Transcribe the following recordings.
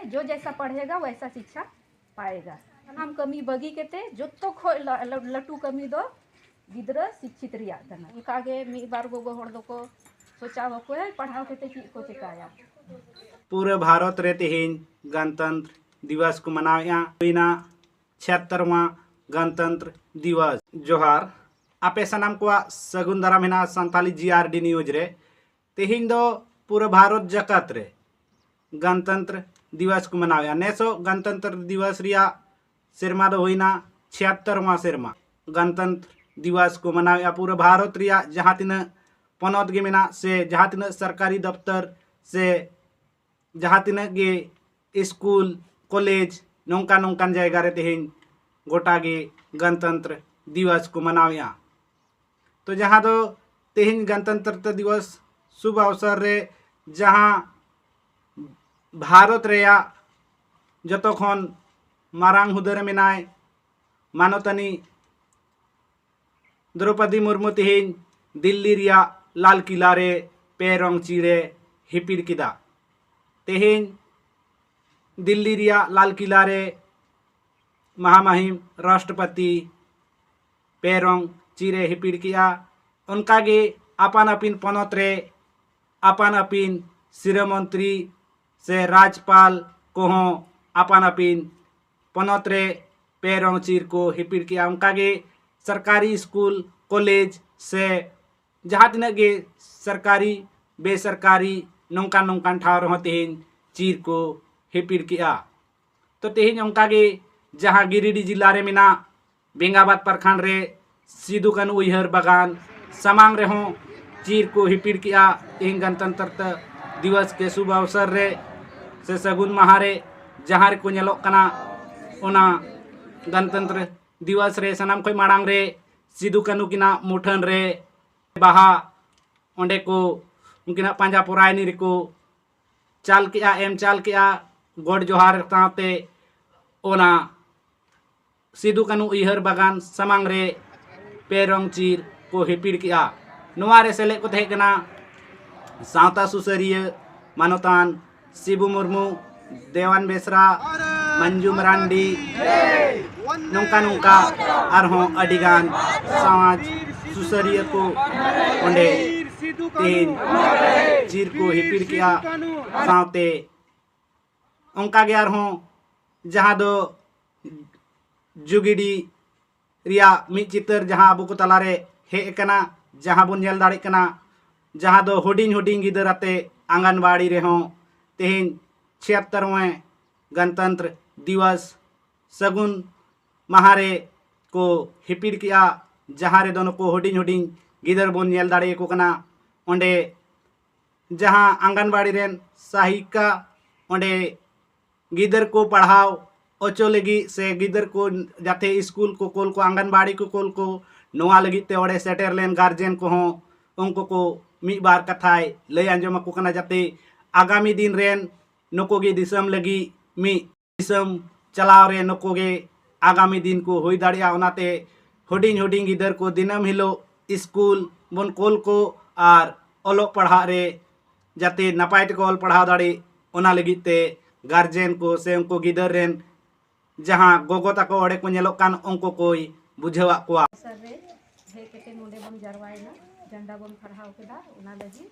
जो जैसा पढ़ेगा वैसा शिक्षा पाएगा। हम कमी बगी केते जोतो खोय लटू कमी दो गिद्रा शिक्षित रिया कना उनका गे मी बार गोगो हड़ दो सोचा को पढ़ाओ केते की को चिकाया। पूरे भारत रे तेहेन गणतंत्र दिवस को मनाया 76वां गणतंत्र दिवस। जोहार आपे सनाम को सगुन दाराम हेना संताली GRD न्यूज रे तेहेन दो पूरे भारत जकत रे गणतंत्र दिवस को मनाया। नेसो गणतंत्र दिवस रिया सेरमा दो होइना 76वां सेरमा गणतंत्र दिवस को मनाया। पूरे भारत रिया जहाँ तीना पनौत गे मेना से जहाँ तीना सरकारी दफ्तर से जहाँ तीना गे स्कूल कॉलेज नौका नौकान जायगा रे तेहेन गोटा गे गणतंत्र दिवस को मनाया। तो जहाँ दो तेहेन गणतंत्र दिवस शुभ अवसर रे जहाँ भारत रेया जतो खन मारांग हुदर मेनाय मानवतानी द्रौपदी मुर्मू तेहेन दिल्ली रिया लाल किला रे पेरंग चिड़े हिपिड़ किदा। तेहेन दिल्ली रिया लाल किला रे महामहिम राष्ट्रपति पेरंग चिड़े हिपिड़ किया। उनका गे अपन अपिन पनौत रे अपन अपिन शिरोमंत्री से राज्यपाल को अपन अपिन पनौत रे पेरंग चीर को हिपिड़ किया। उनका गे सरकारी स्कूल कॉलेज से जहाँ तीना गे सरकारी बेसरकारी नौका नौकान ठाव रहो तेहेन चीर को हिपिड़ किया। तो तेहेन उनका गे जहाँ गिरिडीह जिला रे मेना बेंगाबाद प्रखंड रे सिदू कानू उइहर बागान समांग रे हों चीर को हिपिड़ किया। तेहेन गणतंत्र दिवस के शुभ अवसर रे से सगुन महारे जहाँ रे को नेलोग कना ओना गणतंत्र दिवस रे सनाम खोय माड़ांग रे सिदू कानू किना मुठन रे बाहा ओंडे को उनकिना पांजा पोरायनी रे को चाल किया एम चाल किया गोड जोहार ताते ओना सिदू कानू उइहर बागान समांग रे पेरंग चीर को हिपिड़ किया। नोआ रे सेले को तहे कना सावता सुसरिया मानवतान शिबू मुर्मू देवान बेसरा मंजू मरांडी नौका नौका आरहों अडिगान समाज सुसरिया को ओंडे तेहेन चीर को हिपिड़ किया। सावते उनका गे आरहों जहाँ दो जुगिडी रिया मिद चितर जहाँ अबो को तलारे हे कना जहाँ बन नेल दाड़े कना जहाँ दो हुडिंग हुडिंग गिदर आते आंगनबाड़ी रे हों तेहेन 76वें गणतंत्र दिवस सगुन महारे को हिपिड़ किया। जहाँ रे दोनों को हुडिंग हुडिंग गिदर बन नेल दाड़े को कना ओंडे जहाँ आंगनबाड़ी रेन सहायिका ओंडे गिदर को पढ़ाओ ओचो लगी से गिदर को जाते स्कूल को कोल को आंगनबाड़ी को कोल को नोआ लगी ते ओडे सेटर लेन गार्जियन को हों उनको को मी बार कथाय लय आंजम को कना जाते आगामी दिन रेन नको गे दिसम लगी मी दिसम चलाव रे नको गे आगामी दिन को होई दाड़िया। ओनाते हुडिंग हुडिंग गिदर को दिनम हिलो स्कूल बन कोल को आर ओलोग पढ़ा रे जाते नपाय ते ऑल पढ़ाव दाड़े ओना लगी ते गार्जियन को से उनको गिदर रेन जहाँ गोगो ताको ओडे को नेलोग कान उनको कोई बुझावा कोआ सर रे हे केते नोडे बन जरवायना झंडा बन फरहाव केदा ओना लगी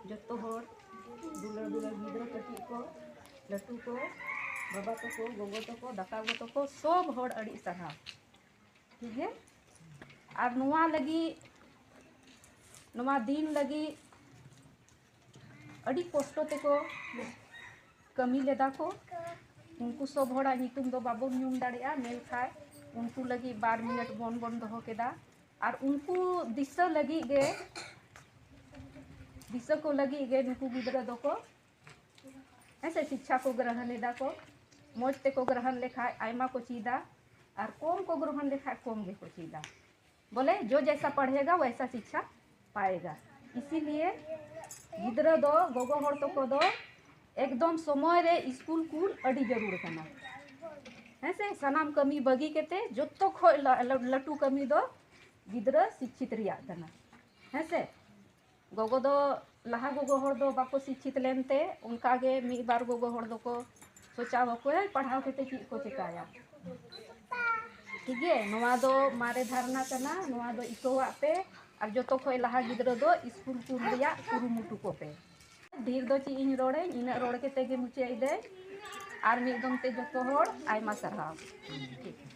जत्तो होर दुलर दुलर गिदरा कटी को लटू को बाबा को गोगो को दाका गो को सब होर अड़ी सरहा ठीक है। और नुआ लगी नुआ दिन लगी अड़ी कष्ट ते को कमी लेदा को उनको सब होड़ा नितुम दो बाबू न्यूम दाड़िया मेल खाए उनको लगी 12 मिनट बन बन दो केदा। और उनको दिशा लगी गे दिशा को लगी गे नुकु गिदरा दो को ऐसे शिक्षा को ग्रहण लेदा को मोज ते को ग्रहण लेखा आयमा को चीदा और कम को ग्रहण लेखा कम गे को चीदा। बोले जो जैसा पढ़ेगा वैसा शिक्षा पाएगा। इसीलिए गिदरा दो गोगो हड़ तो को दो एकदम समय रे स्कूल कूल अड़ी जरूर कना ऐसे सनाम कमी बगी केते जोतो खोय लटू कमी दो गिदरा शिक्षित रिया कना ऐसे गोगो दो लहा गोगो हड़ दो बाको शिक्षित लेनते उनका गे मी बार गोगो हड़ दो को सोचाव को पढ़ाव के चीज को चिकाया ठीक है नवा दो मारे धारणा करना नवा दो इकोवा पे और जो तो खोई लहा गिद्रो दो स्कूल कुल रिया कुरुमुटु को पे ढेर दो ची इन रोड़े इन रोड़ के तेगे मुचे दे और मिदम ते जो तो होड़ आयमा सरहाव ठीक